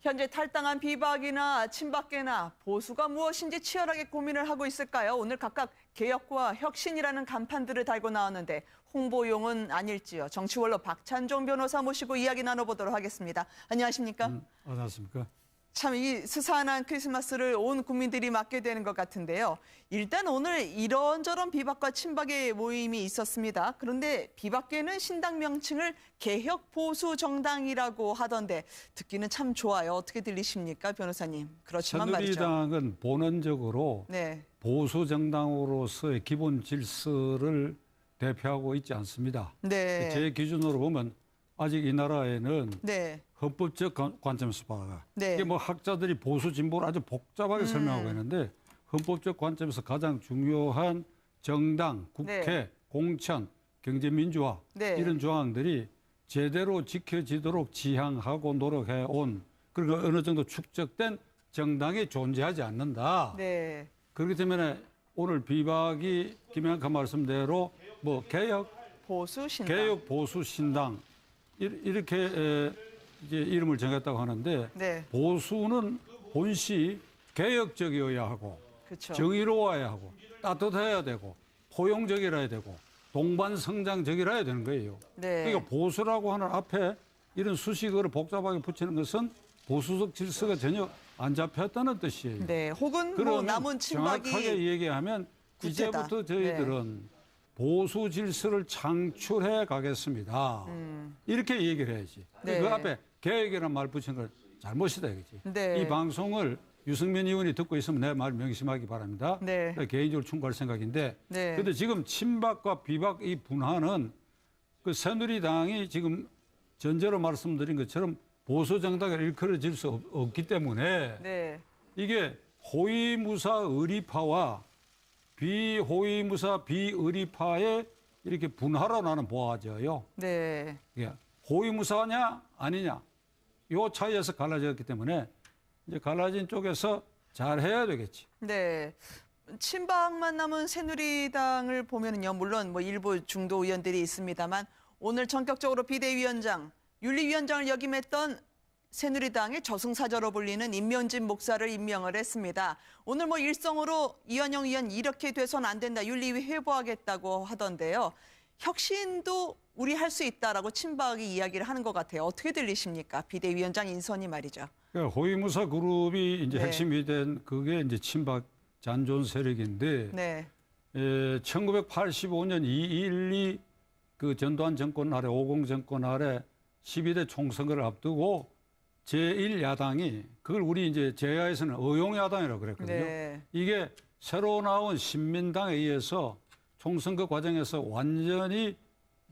현재 탈당한 비박이나 친박계나 보수가 무엇인지 치열하게 고민을 하고 있을까요? 오늘 각각 개혁과 혁신이라는 간판들을 달고 나왔는데 홍보용은 아닐지요. 정치원로 박찬종 변호사 모시고 이야기 나눠보도록 하겠습니다. 안녕하십니까? 안녕하십니까? 참 이 스산한 크리스마스를 온 국민들이 맞게 되는 것 같은데요. 일단 오늘 이런저런 비박과 친박의 모임이 있었습니다. 그런데 비박계는 신당 명칭을 개혁보수정당이라고 하던데 듣기는 참 좋아요. 어떻게 들리십니까, 변호사님? 그렇지만 말이죠. 새누리당은 본원적으로 네. 보수정당으로서의 기본 질서를 대표하고 있지 않습니다. 네. 제 기준으로 보면 아직 이 나라에는 네. 헌법적 관점에서 봐가. 네. 이게 뭐 학자들이 보수 진보를 아주 복잡하게 설명하고 있는데 헌법적 관점에서 가장 중요한 정당, 국회, 네. 공천, 경제민주화 네. 이런 조항들이 제대로 지켜지도록 지향하고 노력해 온 그리고 어느 정도 축적된 정당이 존재하지 않는다. 네. 그렇기 때문에 오늘 비박이 김영하 말씀대로 뭐 보수 신당. 개혁 보수 신당 이렇게 이제 이름을 정했다고 하는데 네. 보수는 본시 개혁적이어야 하고 그렇죠. 정의로워야 하고 따뜻해야 되고 포용적이라야 되고 동반성장적이라야 되는 거예요. 네. 그러니까 보수라고 하는 앞에 이런 수식어를 복잡하게 붙이는 것은 보수적 질서가 전혀 안 잡혔다는 뜻이에요. 네. 혹은 뭐 그러면 남은 친박이 정확하게 얘기하면 구태다. 이제부터 저희들은 보수 질서를 창출해 가겠습니다. 이렇게 얘기를 해야지. 네. 그 앞에 개혁이라는 말 붙인 걸 잘못이다 이거지. 네. 이 방송을 유승민 의원이 듣고 있으면 내 말 명심하기 바랍니다. 네. 개인적으로 충고할 생각인데. 네. 그런데 지금 친박과 비박 이 분화는 그 새누리당이 지금 전제로 말씀드린 것처럼 보수 정당을 일컬어질 수 없기 때문에 네. 이게 호위무사 의리파와 비호위무사 비의리파의 이렇게 분화로 나는 보아져요. 네. 이게 호위무사냐 아니냐 요 차이에서 갈라졌기 때문에 이제 갈라진 쪽에서 잘 해야 되겠지. 네. 친박만 남은 새누리당을 보면은요, 물론 뭐 일부 중도 의원들이 있습니다만 오늘 전격적으로 비대위원장, 윤리위원장을 역임했던 새누리당의 저승사자로 불리는 임명진 목사를 임명을 했습니다. 오늘 뭐 일성으로 이완영 의원 이렇게 돼선 안 된다, 윤리위 회부하겠다고 하던데요. 혁신도 우리 할 수 있다라고 친박이 이야기를 하는 것 같아요. 어떻게 들리십니까? 비대위원장 인선이 말이죠. 그러니까 호위무사 그룹이 이제 네. 핵심이 된 그게 이제 친박 잔존 세력인데 네. 1985년 2.12 그 전두환 정권 아래 50 정권 아래 12대 총선거를 앞두고 제1야당이 그걸 우리 이제 제야에서는 의용야당이라고 그랬거든요. 네. 이게 새로 나온 신민당에 의해서 총선거 과정에서 완전히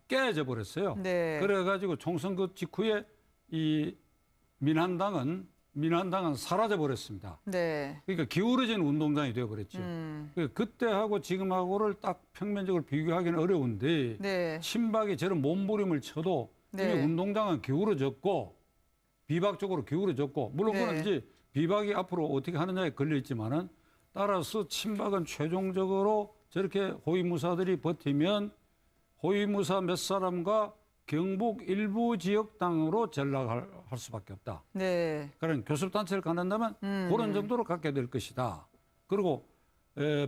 깨져 버렸어요. 네. 그래가지고 총선거 직후에 이 민한당은 사라져 버렸습니다. 네. 그러니까 기울어진 운동장이 되어 버렸죠. 그때하고 지금하고를 딱 평면적으로 비교하기는 어려운데 네. 친박이 저런 몸부림을 쳐도 네. 이미 운동장은 기울어졌고 비박 쪽으로 기울어졌고 물론 네. 그건 이제 비박이 앞으로 어떻게 하느냐에 걸려 있지만은 따라서 친박은 최종적으로 저렇게 호위무사들이 버티면 호위무사 몇 사람과 경북 일부 지역당으로 전락할 수밖에 없다. 네. 그런 교섭단체를 갖는다면 그런 정도로 갖게 될 것이다. 그리고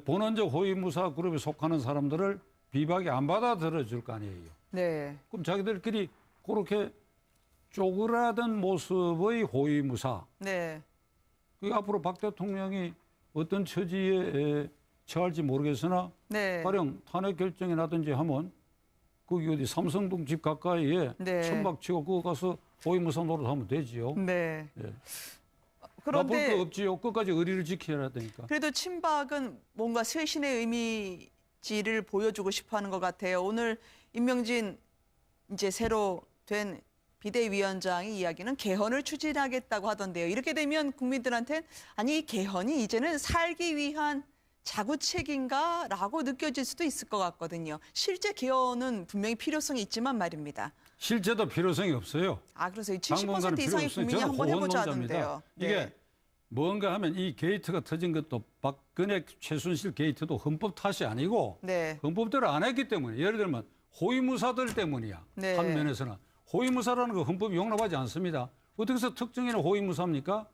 본원적 호위무사 그룹에 속하는 사람들을 비박이 안 받아들여 줄 거 아니에요. 네. 그럼 자기들끼리 그렇게 쪼그라든 모습의 호위무사. 네. 그 앞으로 박 대통령이 어떤 처지에 처할지 모르겠으나 네. 가령 탄핵 결정이라든지 하면 거기 어디 삼성동 집 가까이에 네. 천막 치고 그거 가서 호위무사 노릇하면 되지요. 네. 예. 나쁠 그런데 거 없지요. 끝까지 의리를 지켜야 되니까. 그래도 친박은 뭔가 쇄신의 이미지를 보여주고 싶어하는 것 같아요. 오늘 임명진 이제 새로 된 비대위원장의 이야기는 개헌을 추진하겠다고 하던데요. 이렇게 되면 국민들한테는 아니 이 개헌이 이제는 살기 위한 자구책인가라고 느껴질 수도 있을 것 같거든요. 실제 개헌은 분명히 필요성이 있지만 말입니다. 실제도 필요성이 없어요. 아, 그래서 당분간은 70% 이상의 필요 없어요. 국민이 저는 한번 해보자 호언론자입니다. 하던데요. 이게 네. 뭔가 하면 이 게이트가 터진 것도 박근혜 최순실 게이트도 헌법 탓이 아니고 네. 헌법대로 안 했기 때문에 예를 들면 호위무사들 때문이야. 네. 한 면에서는. 호위무사라는 거 헌법이 용납하지 않습니다. 어떻게 해서 특정인을 호위무사입니까?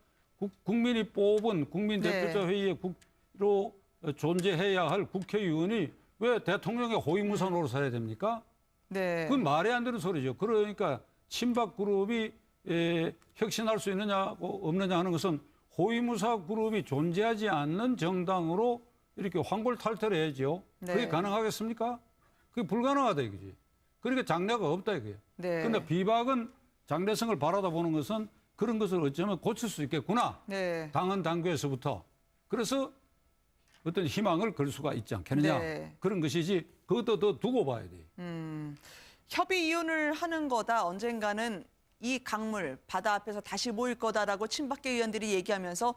국민이 뽑은 국민대표자회의로 존재해야 할 국회의원이 왜 대통령의 호위무사 노릇을 해야 됩니까? 네. 그건 말이 안 되는 소리죠. 그러니까 친박 그룹이 혁신할 수 있느냐고 없느냐 하는 것은 호위무사 그룹이 존재하지 않는 정당으로 이렇게 황골탈퇴를 해야죠. 네. 그게 가능하겠습니까? 그게 불가능하다 이거지. 그러니까 장래가 없다 이거예요. 네. 그런데 비박은 장래성을 바라다 보는 것은 그런 것을 어쩌면 고칠 수 있겠구나. 네. 당헌 당규에서부터. 그래서 어떤 희망을 걸 수가 있지 않겠느냐. 네. 그런 것이지 그것도 더 두고 봐야 돼. 협의 이혼을 하는 거다. 언젠가는 이 강물 바다 앞에서 다시 모일 거다라고 친박계 의원들이 얘기하면서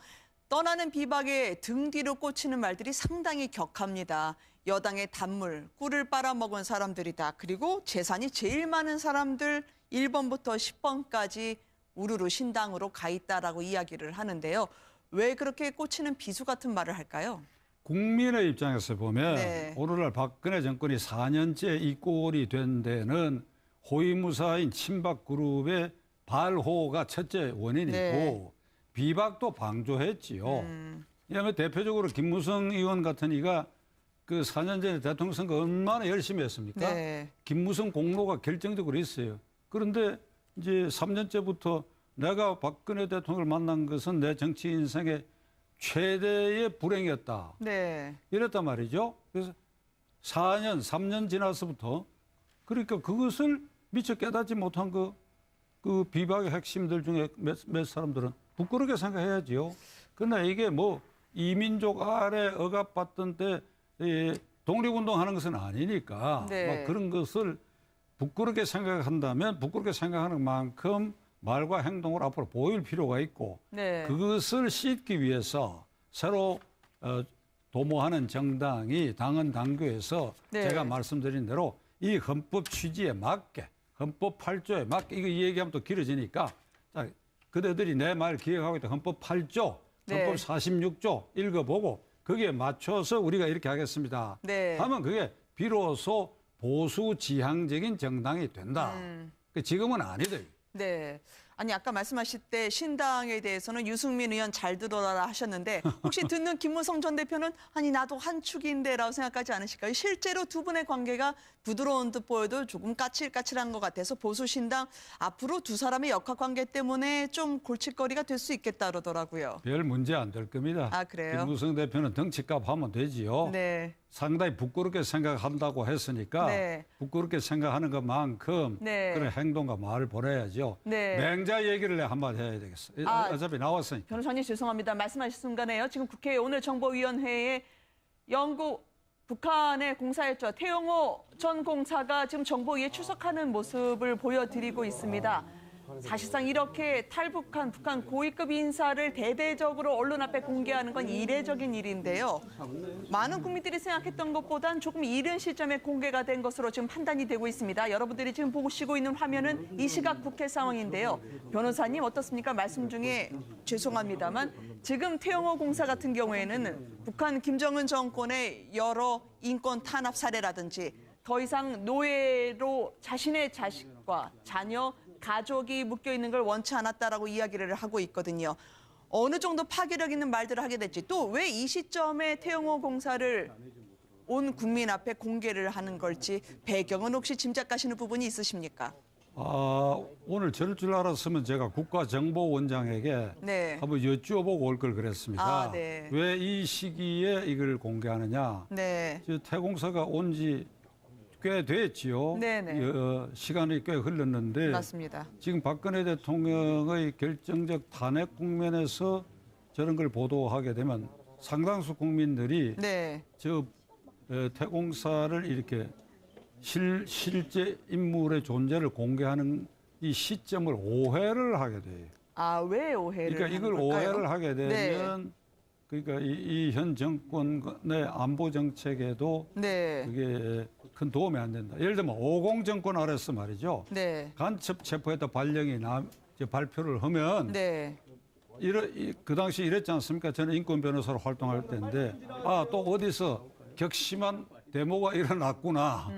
떠나는 비박의 등 뒤로 꽂히는 말들이 상당히 격합니다. 여당의 단물, 꿀을 빨아먹은 사람들이다. 그리고 재산이 제일 많은 사람들 1번부터 10번까지 우르르 신당으로 가 있다라고 이야기를 하는데요. 왜 그렇게 꽂히는 비수 같은 말을 할까요? 국민의 입장에서 보면 네. 오늘날 박근혜 정권이 4년째 이 꼴이 된 데는 호위무사인 친박 그룹의 발호가 첫째 원인이고 네. 비박도 방조했지요. 왜냐하면 대표적으로 김무성 의원 같은 이가 그 4년 전에 대통령 선거 얼마나 열심히 했습니까? 네. 김무성 공로가 결정적으로 있어요. 그런데 이제 3년째부터 내가 박근혜 대통령을 만난 것은 내 정치 인생의 최대의 불행이었다. 네. 이랬단 말이죠. 그래서 4년, 3년 지나서부터 그러니까 그것을 미처 깨닫지 못한 그 비박의 핵심들 중에 몇 사람들은 부끄럽게 생각해야지요. 그러나 이게 뭐 이민족 아래 억압받던 때 독립운동하는 것은 아니니까 네. 막 그런 것을 부끄럽게 생각한다면 부끄럽게 생각하는 만큼 말과 행동을 앞으로 보일 필요가 있고 네. 그것을 싣기 위해서 새로 도모하는 정당이 당헌 당규에서 네. 제가 말씀드린 대로 이 헌법 취지에 맞게 헌법 8조에 맞게 이거 얘기하면 또 길어지니까 자, 그대들이 내 말 기억하고 있다. 헌법 8조, 네. 헌법 46조 읽어보고 거기에 맞춰서 우리가 이렇게 하겠습니다. 네. 하면 그게 비로소 보수 지향적인 정당이 된다. 지금은 아니다. 네. 아니 아까 말씀하실 때 신당에 대해서는 유승민 의원 잘 들어라 하셨는데 혹시 듣는 김무성 전 대표는 아니 나도 한 축인데라고 생각하지 않으실까요? 실제로 두 분의 관계가 부드러운 듯 보여도 조금 까칠까칠한 것 같아서 보수 신당 앞으로 두 사람의 역학 관계 때문에 좀 골칫거리가 될 수 있겠다 그러더라고요. 별 문제 안 될 겁니다. 아, 그래요? 김무성 대표는 덩치값 하면 되지요. 네. 상당히 부끄럽게 생각한다고 했으니까 네. 부끄럽게 생각하는 것만큼 네. 그런 행동과 말을 보내야죠. 네. 맹자 얘기를 내가 한마디 해야 되겠어. 어차피 나왔으니까. 변호사님 죄송합니다. 말씀하신 순간에요. 지금 국회 오늘 정보위원회에 영구 북한의 공사였죠. 태영호 전 공사가 지금 정보위에 출석하는 모습을 보여드리고 있습니다. 사실상 이렇게 탈북한 북한 고위급 인사를 대대적으로 언론 앞에 공개하는 건 이례적인 일인데요. 많은 국민들이 생각했던 것보단 조금 이른 시점에 공개가 된 것으로 지금 판단이 되고 있습니다. 여러분들이 지금 보시고 있는 화면은 이 시각 국회 상황인데요. 변호사님 어떻습니까? 말씀 중에 죄송합니다만 지금 태영호 공사 같은 경우에는 북한 김정은 정권의 여러 인권 탄압 사례라든지 더 이상 노예로 자신의 자식과 자녀 가족이 묶여 있는 걸 원치 않았다라고 이야기를 하고 있거든요. 어느 정도 파괴력 있는 말들을 하게 됐지. 또 왜 이 시점에 태영호 공사를 온 국민 앞에 공개를 하는 걸지 배경은 혹시 짐작하시는 부분이 있으십니까? 오늘 저럴 줄 알았으면 제가 국가정보원장에게 네. 한번 여쭈어보고 올 걸 그랬습니다. 아, 네. 왜 이 시기에 이걸 공개하느냐. 네. 저 태공사가 온 지 꽤 됐지요. 네네. 시간이 꽤 흘렀는데 맞습니다. 지금 박근혜 대통령의 결정적 탄핵 국면에서 저런 걸 보도하게 되면 상당수 국민들이 네. 저 태공사를 이렇게 실제 인물의 존재를 공개하는 이 시점을 오해를 하게 돼요. 아, 왜 오해를 그러니까 이걸 하는 걸까요? 오해를 하게 되면 그러니까 이 현 정권의 안보 정책에도 네. 그게 큰 도움이 안 된다. 예를 들면 50 정권 아래서 말이죠. 네. 간첩 체포했다 발령이 발표를 하면 네. 그 당시 이랬지 않습니까? 저는 인권 변호사로 활동할 때인데 또 어디서 격심한 데모가 일어났구나.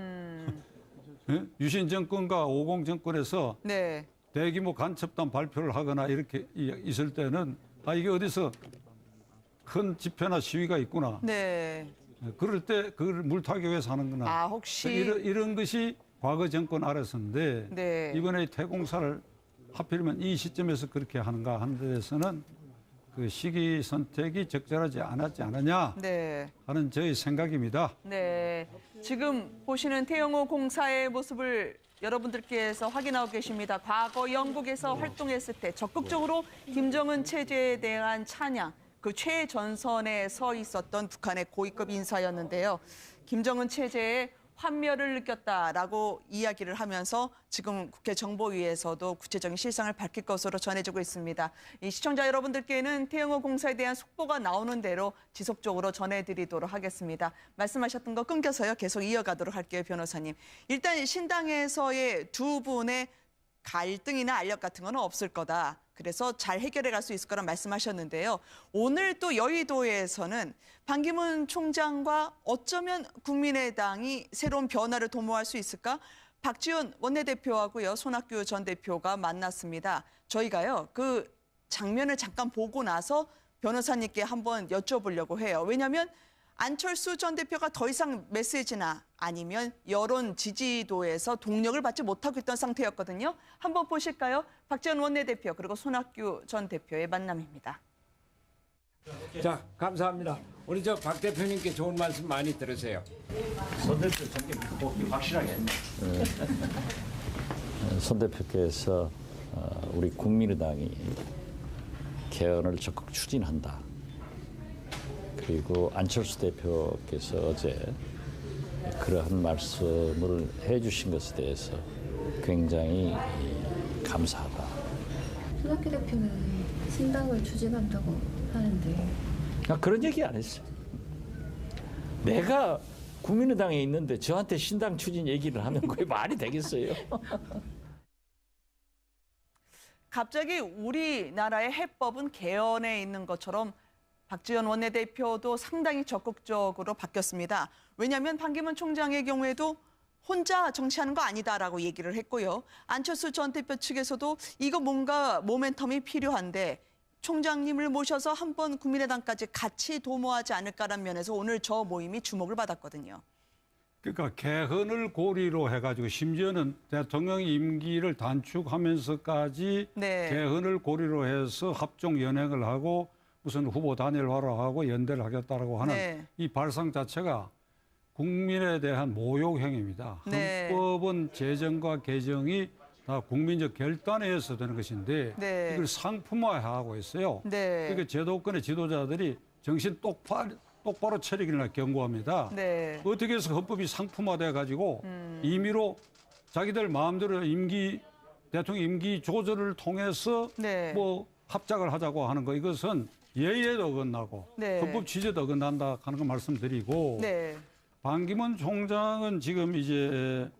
유신 정권과 50 정권에서 네. 대규모 간첩단 발표를 하거나 이렇게 있을 때는 이게 어디서 큰 집회나 시위가 있구나. 네. 그럴 때 그걸 물타기 위해서 하는구나. 혹시 이런 것이 과거 정권 아래서인데 네. 이번에 태공사를 하필이면 이 시점에서 그렇게 하는가 하는 데에서는 그 시기 선택이 적절하지 않았지 않느냐 네. 하는 저의 생각입니다. 네. 지금 보시는 태영호 공사의 모습을 여러분들께서 확인하고 계십니다. 과거 영국에서 활동했을 때 적극적으로 김정은 체제에 대한 찬양, 그 최전선에 서 있었던 북한의 고위급 인사였는데요. 김정은 체제에 환멸을 느꼈다라고 이야기를 하면서 지금 국회 정보위에서도 구체적인 실상을 밝힐 것으로 전해지고 있습니다. 이 시청자 여러분들께는 태영호 공사에 대한 속보가 나오는 대로 지속적으로 전해드리도록 하겠습니다. 말씀하셨던 거 끊겨서요. 계속 이어가도록 할게요, 변호사님. 일단 신당에서의 두 분의 갈등이나 알력 같은 건 없을 거다. 그래서 잘 해결해 갈 수 있을 거란 말씀하셨는데요. 오늘 또 여의도에서는 반기문 총장과 어쩌면 국민의당이 새로운 변화를 도모할 수 있을까? 박지원 원내대표하고요, 손학규 전 대표가 만났습니다. 저희가요, 그 장면을 잠깐 보고 나서 변호사님께 한번 여쭤보려고 해요. 왜냐하면 안철수 전 대표가 더 이상 메시지나 아니면 여론 지지도에서 동력을 받지 못하고 있던 상태였거든요. 한번 보실까요? 박지원 원내대표 그리고 손학규 전 대표의 만남입니다. 자, 감사합니다. 우리 저 박 대표님께 좋은 말씀 많이 들으세요. 손 대표 전개 복귀 확실하게 했네. 손 대표께서 우리 국민의당이 개헌을 적극 추진한다. 그리고 안철수 대표께서 어제 그러한 말씀을 해주신 것에 대해서 굉장히 감사하다. 손학규 대표는 신당을 추진한다고 하는데 그런 얘기 안 했어요. 내가 국민의당에 있는데 저한테 신당 추진 얘기를 하면 그게 말이 되겠어요? 갑자기 우리나라의 해법은 개헌에 있는 것처럼 박지원 원내대표도 상당히 적극적으로 바뀌었습니다. 왜냐하면 반기문 총장의 경우에도 혼자 정치하는 거 아니다라고 얘기를 했고요. 안철수 전 대표 측에서도 이거 뭔가 모멘텀이 필요한데 총장님을 모셔서 한번 국민의당까지 같이 도모하지 않을까라는 면에서 오늘 저 모임이 주목을 받았거든요. 그러니까 개헌을 고리로 해가지고 심지어는 대통령 임기를 단축하면서까지 네. 개헌을 고리로 해서 합종 연행을 하고 무슨 후보 단일화하고 연대를 하겠다라고 하는 네. 이 발상 자체가 국민에 대한 모욕 행위입니다. 네. 헌법은 제정과 개정이 다 국민적 결단에 의해서 되는 것인데 네. 이걸 상품화하고 있어요. 네. 그러니까 제도권의 지도자들이 정신 똑바로 차리기를 경고합니다. 네. 어떻게 해서 헌법이 상품화돼 가지고 임의로 자기들 마음대로 대통령 임기 조절을 통해서 네. 뭐 합작을 하자고 하는 거 이것은 예의에도 어긋나고 네. 헌법 취지에도 어긋난다 하는 거 말씀드리고 네. 반기문 총장은 지금 이제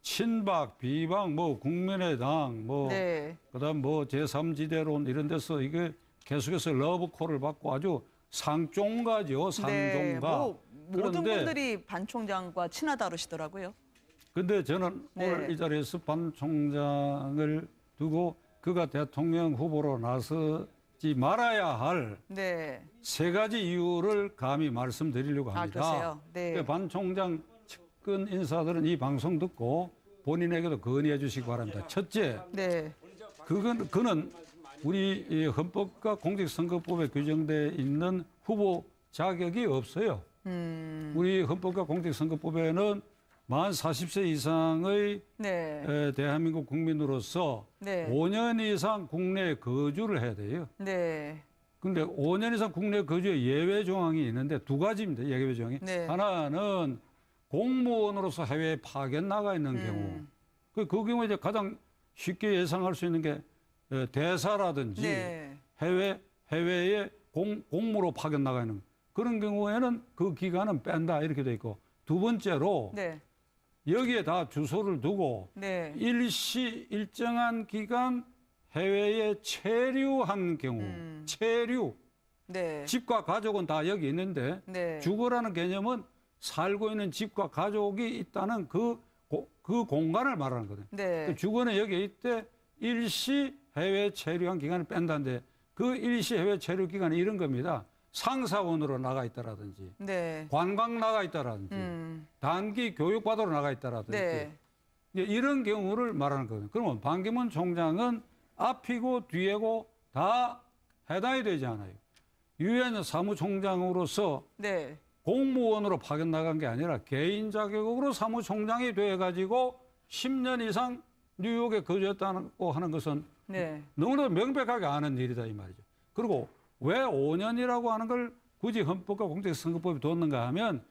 친박, 비박, 뭐 국민의당, 뭐 네. 그다음 뭐 제3지대론 이런 데서 이게 계속해서 러브콜을 받고 아주 상종가죠, 상종가. 네. 뭐 모든 그런데 분들이 반 총장과 친하다 그러시더라고요. 근데 저는 네. 오늘 이 자리에서 반 총장을 두고 그가 대통령 후보로 나서지 말아야 할 세 네. 가지 이유를 감히 말씀드리려고 합니다. 그러세요? 네. 그러니까 반 총장 측근 인사들은 이 방송 듣고 본인에게도 건의해 주시기 바랍니다. 첫째, 네. 그는 우리 이 헌법과 공직선거법에 규정되어 있는 후보 자격이 없어요. 우리 헌법과 공직선거법에는 만 40세 이상의 네. 대한민국 국민으로서 네. 5년 이상 국내에 거주를 해야 돼요. 네. 근데 5년 이상 국내 거주에 예외 조항이 있는데 두 가지입니다. 예외 조항이. 네. 하나는 공무원으로서 해외에 파견 나가 있는 경우. 그 경우에 이제 가장 쉽게 예상할 수 있는 게 대사라든지 네. 해외에 공무로 파견 나가 있는 그런 경우에는 그 기간은 뺀다 이렇게 돼 있고 두 번째로 네. 여기에 다 주소를 두고 네. 일정한 기간 해외에 체류한 경우 체류 네. 집과 가족은 다 여기 있는데 네. 주거라는 개념은 살고 있는 집과 가족이 있다는 그 공간을 말하는 거거든요. 네. 주거는 여기 있대 일시 해외 체류한 기간을 뺀다는데 그 일시 해외 체류 기간이 이런 겁니다. 상사원으로 나가 있다라든지 네. 관광 나가 있다라든지 단기 교육받으러 나가 있다라든지 네. 이런 경우를 말하는 거예요. 그러면 반기문 총장은 앞이고 뒤에고 다 해당이 되지 않아요. 유엔 사무총장으로서 네. 공무원으로 파견 나간 게 아니라 개인 자격으로 사무총장이 돼가지고 10년 이상 뉴욕에 거주했다고 하는 것은 네. 너무나 명백하게 아는 일이다 이 말이죠. 그리고 왜 5년이라고 하는 걸 굳이 헌법과 공직선거법이 뒀는가 하면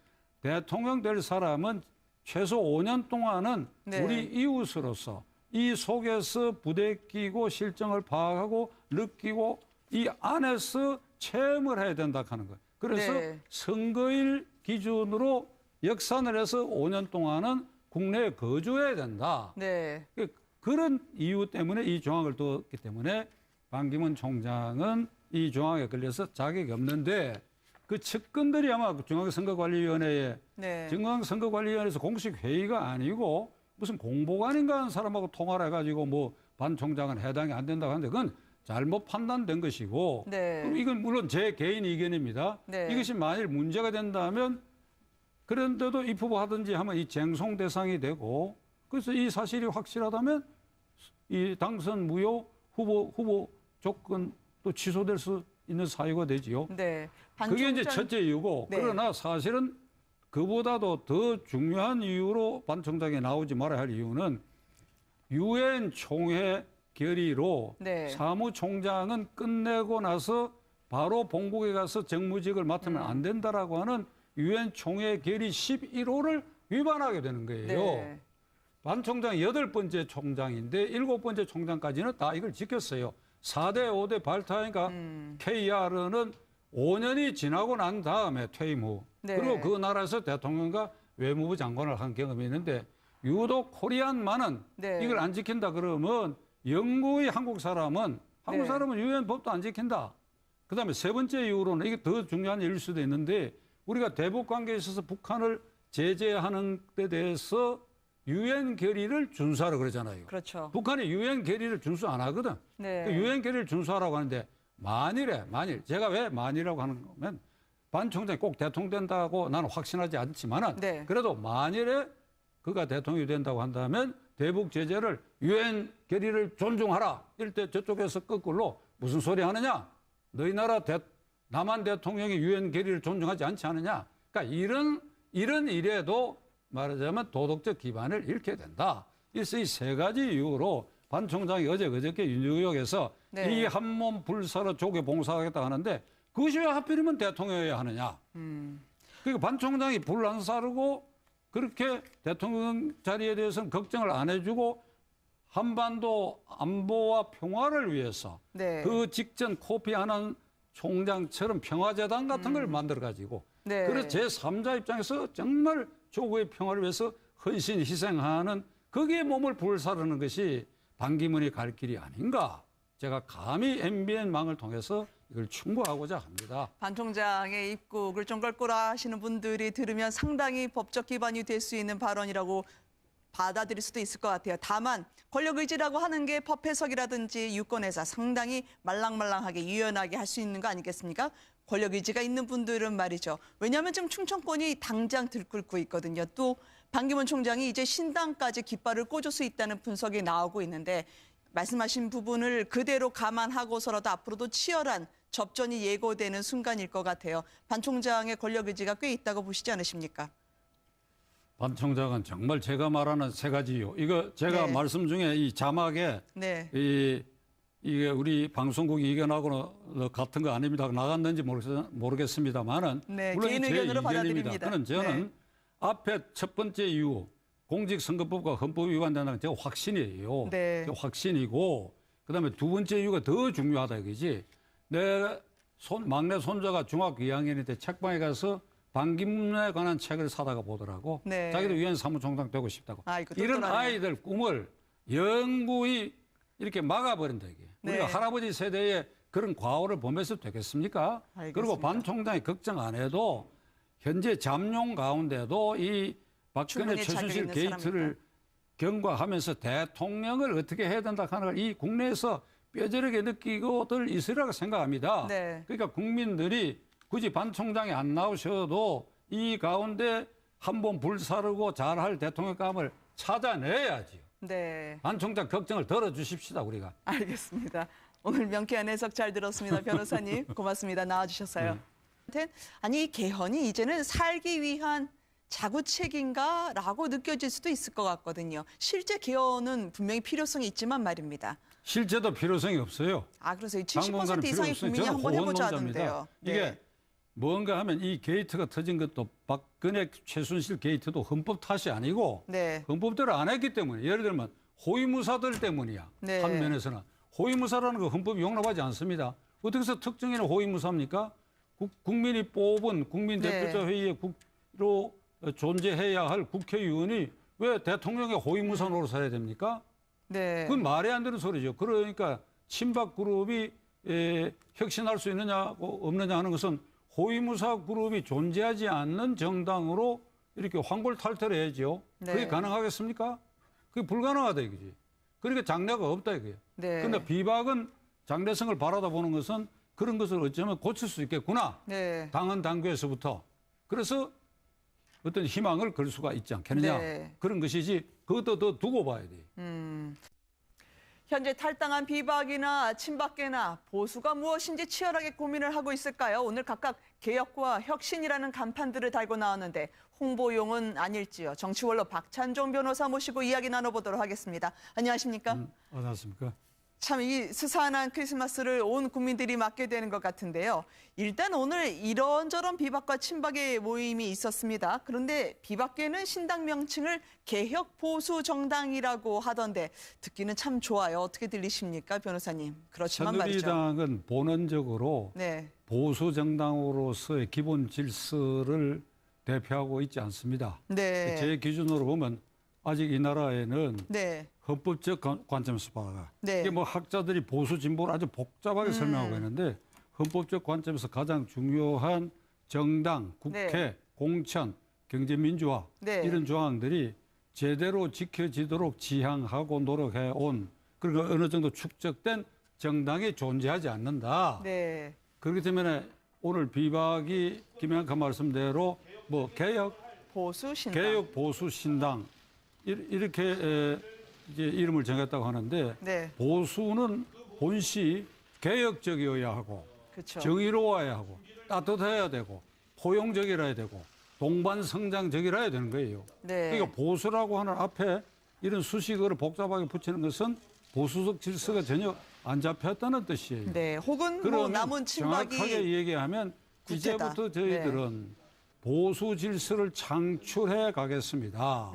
대통령 될 사람은 최소 5년 동안은 네. 우리 이웃으로서 이 속에서 부대끼고 실정을 파악하고 느끼고 이 안에서 체험을 해야 된다 하는 거예요. 그래서 네. 선거일 기준으로 역산을 해서 5년 동안은 국내에 거주해야 된다. 네. 그런 이유 때문에 이 조항을 두었기 때문에 반기문 총장은 이 조항에 걸려서 자격이 없는데 그 측근들이 아마 중앙선거관리위원회에 네. 중앙선거관리위원회에서 공식 회의가 아니고 무슨 공보관인가 하는 사람하고 통화를 해가지고 뭐 반 총장은 해당이 안 된다고 하는데 그건 잘못 판단된 것이고 네. 그럼 이건 물론 제 개인 의견입니다. 네. 이것이 만일 문제가 된다면 그런데도 입후보하든지 하면 이 쟁송 대상이 되고 그래서 이 사실이 확실하다면 이 당선 무효 후보 조건 또 취소될 수 있는 사유가 되지요. 네. 반 그게 이제 총장- 첫째 이유고 네. 그러나 사실은 그보다도 더 중요한 이유로 반 총장이 나오지 말아야 할 이유는 유엔 총회 결의로 네. 사무총장은 끝내고 나서 바로 본국에 가서 정무직을 맡으면 안 된다라고 하는 유엔 총회 결의 11호를 위반하게 되는 거예요. 네. 반 총장이 8번째 총장인데 7번째 총장까지는 다 이걸 지켰어요. 4대 5대 발탁하니까 KR은 5년이 지나고 난 다음에 퇴임 후 네. 그리고 그 나라에서 대통령과 외무부 장관을 한 경험이 있는데 유독 코리안만은 네. 이걸 안 지킨다 그러면 영구히 한국 사람은 네. 유엔 법도 안 지킨다. 그다음에 세 번째 이유로는 이게 더 중요한 일일 수도 있는데 우리가 대북 관계에 있어서 북한을 제재하는 데 대해서 유엔 결의를 준수하라고 그러잖아요. 그렇죠. 북한이 유엔 결의를 준수 안 하거든. 네. 그 유엔 결의를 준수하라고 하는데 만일 제가 왜 만이라고 하는 거면 반 총장이 꼭 대통령 된다고 나는 확신하지 않지만은 네. 그래도 만일에 그가 대통령이 된다고 한다면 대북 제재를 유엔 결의를 존중하라. 이럴 때 저쪽에서 거꾸로 무슨 소리 하느냐? 너희 나라 남한 대통령이 유엔 결의를 존중하지 않지 않느냐? 그러니까 이런 일에도 말하자면 도덕적 기반을 잃게 된다. 그래서 이 세 가지 이유로 반 총장이 그저께 뉴욕에서 네. 이 한몸 불사로 조계 봉사하겠다 하는데 그것이 왜 하필이면 대통령이어야 하느냐? 그러니까 반 총장이 불 안 사르고 그렇게 대통령 자리에 대해서는 걱정을 안 해주고 한반도 안보와 평화를 위해서 네. 그 직전 코피 아난 총장처럼 평화재단 같은 걸 만들어가지고 네. 그래서 제3자 입장에서 정말 조국의 평화를 위해서 헌신 희생하는 거기에 몸을 불사르는 것이 반기문이 갈 길이 아닌가. 제가 감히 MBN 망을 통해서 이걸 충고하고자 합니다. 반 총장의 입국을 좀 껄끄러 하시는 분들이 들으면 상당히 법적 기반이 될 수 있는 발언이라고 받아들일 수도 있을 것 같아요. 다만 권력 의지라고 하는 게 법 해석이라든지 유권에서 상당히 말랑말랑하게 유연하게 할 수 있는 거 아니겠습니까? 권력 의지가 있는 분들은 말이죠. 왜냐하면 지금 충청권이 당장 들끓고 있거든요. 또 반기문 총장이 이제 신당까지 깃발을 꽂을 수 있다는 분석이 나오고 있는데 말씀하신 부분을 그대로 감안하고서라도 앞으로도 치열한 접전이 예고되는 순간일 것 같아요. 반 총장의 권력 의지가 꽤 있다고 보시지 않으십니까? 반 총장은 정말 제가 말하는 세 가지요. 이거 제가 네. 말씀 중에 이 자막에 네. 이게 우리 방송국이 이견하고 같은 거 아닙니다. 나갔는지 모르겠습니다만은 네, 물론 개인 제 의견으로 의견입니다. 받아들입니다. 그는 저는 네. 앞에 첫 번째 이유 공직선거법과 헌법 위반된다는 제가 확신이에요. 네. 제가 확신이고 그다음에 두 번째 이유가 더 중요하다 이거지. 내 막내 손자가 중학교 2학년인데 책방에 가서 반기문에 관한 책을 사다가 보더라고. 네. 자기도 유엔 사무총장 되고 싶다고. 아이고, 이런 똑똑하네요. 아이들 꿈을 영구히 이렇게 막아버린다 이게. 네. 우리가 할아버지 세대에 그런 과오를 범해서 되겠습니까? 알겠습니다. 그리고 반 총장이 걱정 안 해도 현재 잠룡 가운데도 이 박근혜 충분히 자격 최순실 있는 게이트를 경과하면서 대통령을 어떻게 해야 된다 하는 걸 이 국내에서 뼈저리게 느끼고들 있으리라고 생각합니다. 네. 그러니까 국민들이 굳이 반 총장이 안 나오셔도 이 가운데 한번 불사르고 잘할 대통령감을 찾아내야지요. 네. 반 총장 걱정을 덜어주십시다 우리가. 알겠습니다. 오늘 명쾌한 해석 잘 들었습니다. 변호사님 고맙습니다. 나와주셨어요. 아니 이 개헌이 이제는 살기 위한 자구책인가라고 느껴질 수도 있을 것 같거든요. 실제 개헌은 분명히 필요성이 있지만 말입니다. 실제도 필요성이 없어요. 아 그래서 이 당분간은 70% 이상의 필요 없어요. 국민이 저는 한번 해보자 호언론자입니다. 하던데요. 이게 네. 뭔가 하면 이 게이트가 터진 것도 박근혜 최순실 게이트도 헌법 탓이 아니고 네. 헌법대로 안 했기 때문에 예를 들면 호위무사들 때문이야. 네. 한 면에서는 호위무사라는 거 헌법이 용납하지 않습니다. 어떻게 해서 특정인을 호위무사입니까? 국민이 뽑은 국민 네. 대표자 회의에 로 존재해야 할 국회의원이 왜 대통령의 호위무사 노릇을 해야 됩니까? 네. 그건 말이 안 되는 소리죠. 그러니까 친박 그룹이 혁신할 수 있느냐고 없느냐 하는 것은 호위무사 그룹이 존재하지 않는 정당으로 이렇게 황골탈퇴를 해야죠. 네. 그게 가능하겠습니까? 그게 불가능하다 이거지. 그러니까 장래가 없다 이거예요. 네. 그런데 비박은 장래성을 바라다 보는 것은 그런 것을 어쩌면 고칠 수 있겠구나. 네. 당헌 당규에서부터. 그래서 어떤 희망을 걸 수가 있지 않겠느냐. 네. 그런 것이지 그것도 더 두고 봐야 돼. 현재 탈당한 비박이나 친박계나 보수가 무엇인지 치열하게 고민을 하고 있을까요? 오늘 각각 개혁과 혁신이라는 간판들을 달고 나왔는데 홍보용은 아닐지요. 정치원로 박찬종 변호사 모시고 이야기 나눠보도록 하겠습니다. 안녕하십니까? 어떻습니까? 참 이 스산한 크리스마스를 온 국민들이 맞게 되는 것 같은데요. 일단 오늘 이런저런 비박과 친박의 모임이 있었습니다. 그런데 비박계는 신당 명칭을 개혁 보수 정당이라고 하던데 듣기는 참 좋아요. 어떻게 들리십니까, 변호사님? 그렇지만 말이죠. 새누리당은 본원적으로 네, 보수 정당으로서의 기본 질서를 대표하고 있지 않습니다. 네, 제 기준으로 보면 아직 이 나라에는 네, 헌법적 관점에서 봐가 네. 이게 뭐 학자들이 보수 진보를 아주 복잡하게 설명하고 있는데 헌법적 관점에서 가장 중요한 정당, 국회, 네. 공천, 경제민주화 네. 이런 조항들이 제대로 지켜지도록 지향하고 노력해 온 그리고 어느 정도 축적된 정당이 존재하지 않는다. 네, 그렇기 때문에 오늘 비박이 김영한 말씀대로 뭐 개혁 보수 신당. 개혁 보수 신당 이렇게 이제 이름을 정했다고 하는데 네, 보수는 본시 개혁적이어야 하고 그렇죠. 정의로워야 하고 따뜻해야 되고 포용적이라야 되고 동반성장적이라야 되는 거예요. 네. 그러니까 보수라고 하는 앞에 이런 수식어를 복잡하게 붙이는 것은 보수적 질서가 전혀 안 잡혔다는 뜻이에요. 네, 혹은 뭐 그러면 남은 친박이 정확하게 얘기하면 구태다. 이제부터 저희들은 보수 질서를 창출해 가겠습니다.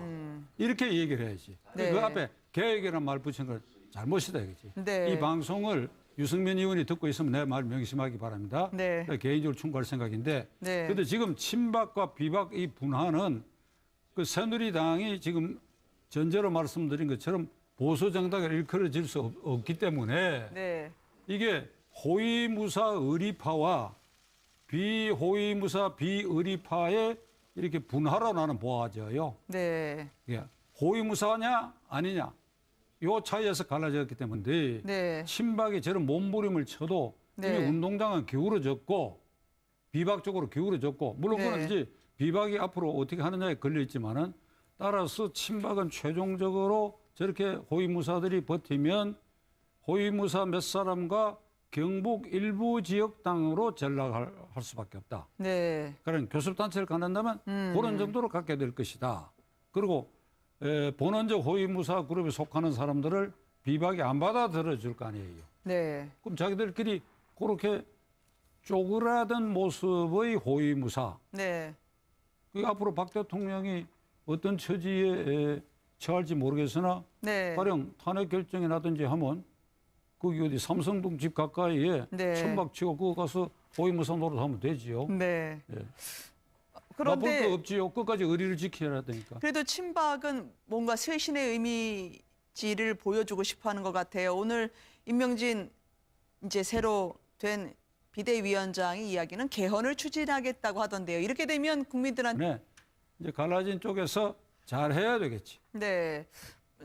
이렇게 얘기를 해야지. 네. 그 앞에 개혁이라는 말 붙인 걸 잘못이다 이거지. 네. 이 방송을 유승민 의원이 듣고 있으면 내 말 명심하기 바랍니다. 네. 개인적으로 충고할 생각인데. 네. 그런데 지금 친박과 비박 이 분화는 그 새누리당이 지금 전제로 말씀드린 것처럼 보수 정당을 일컬어질 수 없기 때문에 네, 이게 호위무사 의리파와 비호위무사 비의리파의 이렇게 분화로 나는 보아져요. 네, 이게 호위무사냐 아니냐 요 차이에서 갈라졌기 때문에 네. 친박이 저런 몸부림을 쳐도 네. 이미 운동장은 기울어졌고 비박 쪽으로 기울어졌고 물론 네. 그건 이제 비박이 앞으로 어떻게 하느냐에 걸려 있지만은 따라서 친박은 최종적으로 저렇게 호위무사들이 버티면 호위무사 몇 사람과 경북 일부 지역당으로 전락할 수밖에 없다. 네. 그런 교섭단체를 갖는다면 그런 정도로 갖게 될 것이다. 그리고 본원적 호위무사 그룹에 속하는 사람들을 비박이 안 받아들여줄 거 아니에요. 네. 그럼 자기들끼리 그렇게 쪼그라든 모습의 호위무사. 네. 그 앞으로 박 대통령이 어떤 처지에 처할지 모르겠으나 네. 가령 탄핵 결정이 나든지 하면 거기 어디 삼성동 집 가까이에 네. 천막 치고 그거 가서 호위무사 노릇하면 되지요. 네. 예. 나쁠 그런데 거 없지요. 끝까지 의리를 지켜야 되니까. 그래도 친박은 뭔가 쇄신의 이미지를 보여주고 싶어하는 것 같아요. 오늘 임명진 이제 새로 된 비대위원장의 이야기는 개헌을 추진하겠다고 하던데요. 이렇게 되면 국민들한테 네. 이제 갈라진 쪽에서 잘 해야 되겠지. 네.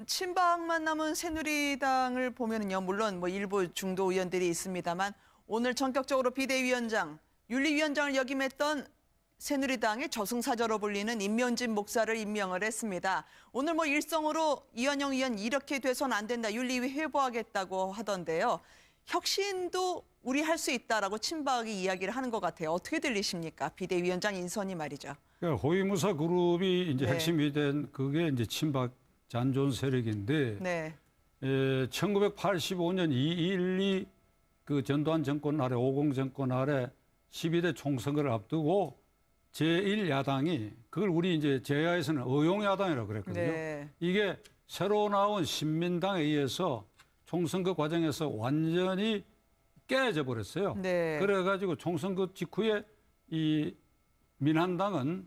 친박만 남은 새누리당을 보면은요, 물론 뭐 일부 중도 의원들이 있습니다만 오늘 전격적으로 비대위원장, 윤리위원장을 역임했던 새누리당의 저승사자로 불리는 임명진 목사를 임명을 했습니다. 오늘 뭐 일성으로 이완영 의원 이렇게 돼서는 안 된다, 윤리위 회부하겠다고 하던데요. 혁신도 우리 할 수 있다라고 친박이 이야기를 하는 것 같아요. 어떻게 들리십니까? 비대위원장 인선이 말이죠. 그러니까 호위무사 그룹이 이제 네. 핵심이 된 그게 이제 친박 잔존 세력인데 네, 1985년 2.12 그 전두환 정권 아래 50 정권 아래 12대 총선거를 앞두고 제1야당이 그걸 우리 이제 제야에서는 의용야당이라고 그랬거든요. 네, 이게 새로 나온 신민당에 의해서 총선거 과정에서 완전히 깨져 버렸어요. 네. 그래가지고 총선거 직후에 이 민한당은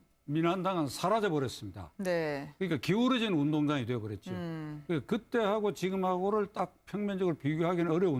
사라져 버렸습니다. 네. 그러니까 기울어진 운동장이 되어버렸죠. 그때하고 지금하고를 딱 평면적으로 비교하기는 어려운